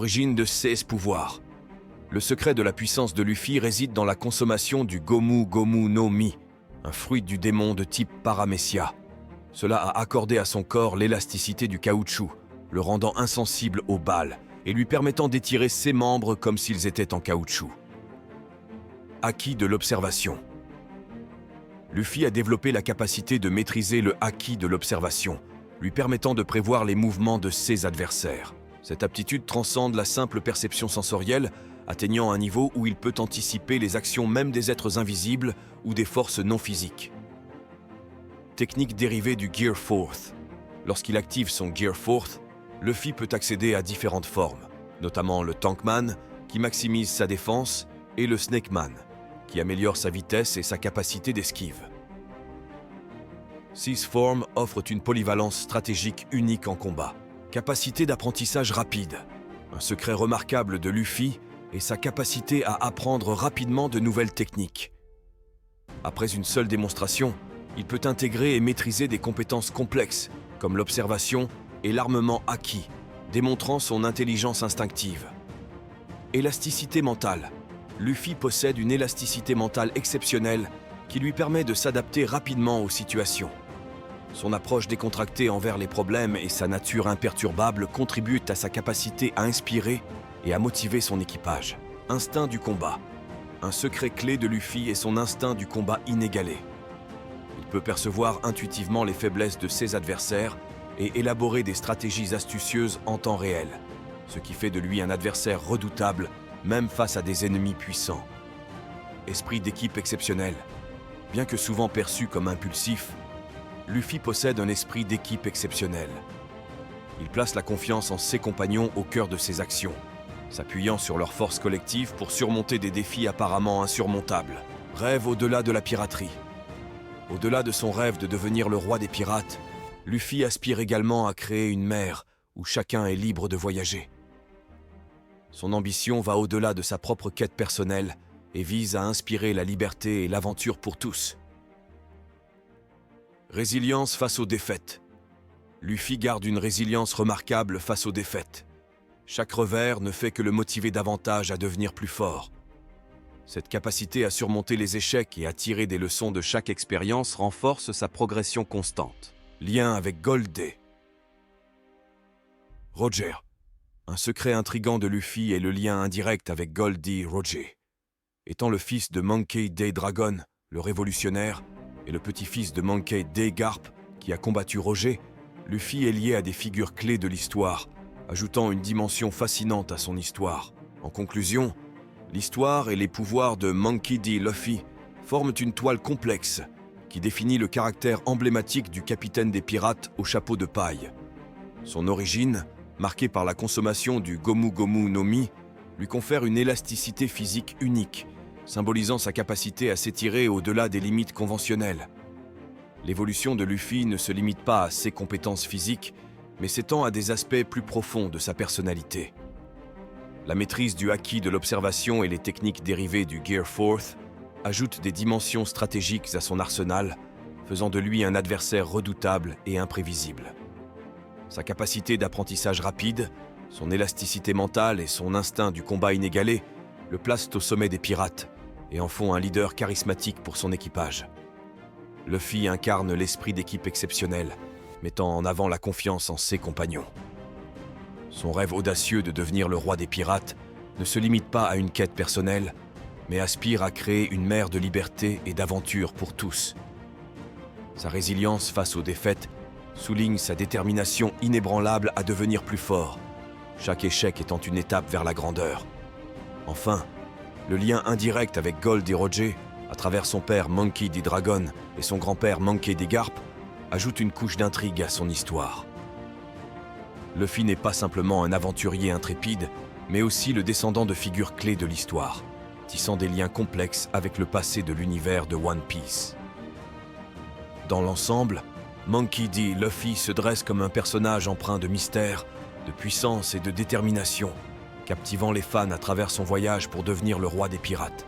Origine de ses pouvoirs. Le secret de la puissance de Luffy réside dans la consommation du Gomu Gomu no Mi, un fruit du démon de type Paramecia. Cela a accordé à son corps l'élasticité du caoutchouc, le rendant insensible aux balles et lui permettant d'étirer ses membres comme s'ils étaient en caoutchouc. Acquis de l'observation. Luffy a développé la capacité de maîtriser le acquis de l'observation, lui permettant de prévoir les mouvements de ses adversaires. Cette aptitude transcende la simple perception sensorielle, atteignant un niveau où il peut anticiper les actions même des êtres invisibles ou des forces non physiques. Technique dérivée du Gear Fourth. Lorsqu'il active son Gear Fourth, Luffy peut accéder à différentes formes, notamment le Tankman, qui maximise sa défense, et le Snakeman, qui améliore sa vitesse et sa capacité d'esquive. Six Form offre une polyvalence stratégique unique en combat. Capacité d'apprentissage rapide. Un secret remarquable de Luffy est sa capacité à apprendre rapidement de nouvelles techniques. Après une seule démonstration, il peut intégrer et maîtriser des compétences complexes, comme l'observation et l'armement acquis, démontrant son intelligence instinctive. Élasticité mentale. Luffy possède une élasticité mentale exceptionnelle qui lui permet de s'adapter rapidement aux situations. Son approche décontractée envers les problèmes et sa nature imperturbable contribuent à sa capacité à inspirer et à motiver son équipage. Instinct du combat. Un secret clé de Luffy est son instinct du combat inégalé. Il peut percevoir intuitivement les faiblesses de ses adversaires et élaborer des stratégies astucieuses en temps réel, ce qui fait de lui un adversaire redoutable même face à des ennemis puissants. Esprit d'équipe exceptionnel. Bien que souvent perçu comme impulsif, Luffy possède un esprit d'équipe exceptionnel. Il place la confiance en ses compagnons au cœur de ses actions, s'appuyant sur leur force collective pour surmonter des défis apparemment insurmontables. Rêve au-delà de la piraterie. Au-delà de son rêve de devenir le roi des pirates, Luffy aspire également à créer une mer où chacun est libre de voyager. Son ambition va au-delà de sa propre quête personnelle et vise à inspirer la liberté et l'aventure pour tous. Résilience face aux défaites. Luffy garde une résilience remarquable face aux défaites. Chaque revers ne fait que le motiver davantage à devenir plus fort. Cette capacité à surmonter les échecs et à tirer des leçons de chaque expérience renforce sa progression constante. Lien avec Gold Day. Roger. Un secret intrigant de Luffy est le lien indirect avec Goldie Roger. Étant le fils de Monkey D. Dragon, le révolutionnaire, et le petit-fils de Monkey D. Garp, qui a combattu Roger, Luffy est lié à des figures clés de l'histoire, ajoutant une dimension fascinante à son histoire. En conclusion, l'histoire et les pouvoirs de Monkey D. Luffy forment une toile complexe qui définit le caractère emblématique du capitaine des pirates au chapeau de paille. Son origine, marquée par la consommation du Gomu Gomu no Mi, lui confère une élasticité physique unique, symbolisant sa capacité à s'étirer au-delà des limites conventionnelles. L'évolution de Luffy ne se limite pas à ses compétences physiques, mais s'étend à des aspects plus profonds de sa personnalité. La maîtrise du acquis de l'observation et les techniques dérivées du Gear Fourth ajoutent des dimensions stratégiques à son arsenal, faisant de lui un adversaire redoutable et imprévisible. Sa capacité d'apprentissage rapide, son élasticité mentale et son instinct du combat inégalé le placent au sommet des pirates et en font un leader charismatique pour son équipage. Luffy incarne l'esprit d'équipe exceptionnel, mettant en avant la confiance en ses compagnons. Son rêve audacieux de devenir le roi des pirates ne se limite pas à une quête personnelle, mais aspire à créer une mer de liberté et d'aventure pour tous. Sa résilience face aux défaites souligne sa détermination inébranlable à devenir plus fort, chaque échec étant une étape vers la grandeur. Enfin, le lien indirect avec Gold et Roger, à travers son père Monkey D. Dragon et son grand-père Monkey D. Garp, ajoute une couche d'intrigue à son histoire. Luffy n'est pas simplement un aventurier intrépide, mais aussi le descendant de figures clés de l'histoire, tissant des liens complexes avec le passé de l'univers de One Piece. Dans l'ensemble, Monkey D. Luffy se dresse comme un personnage empreint de mystère, de puissance et de détermination, captivant les fans à travers son voyage pour devenir le roi des pirates.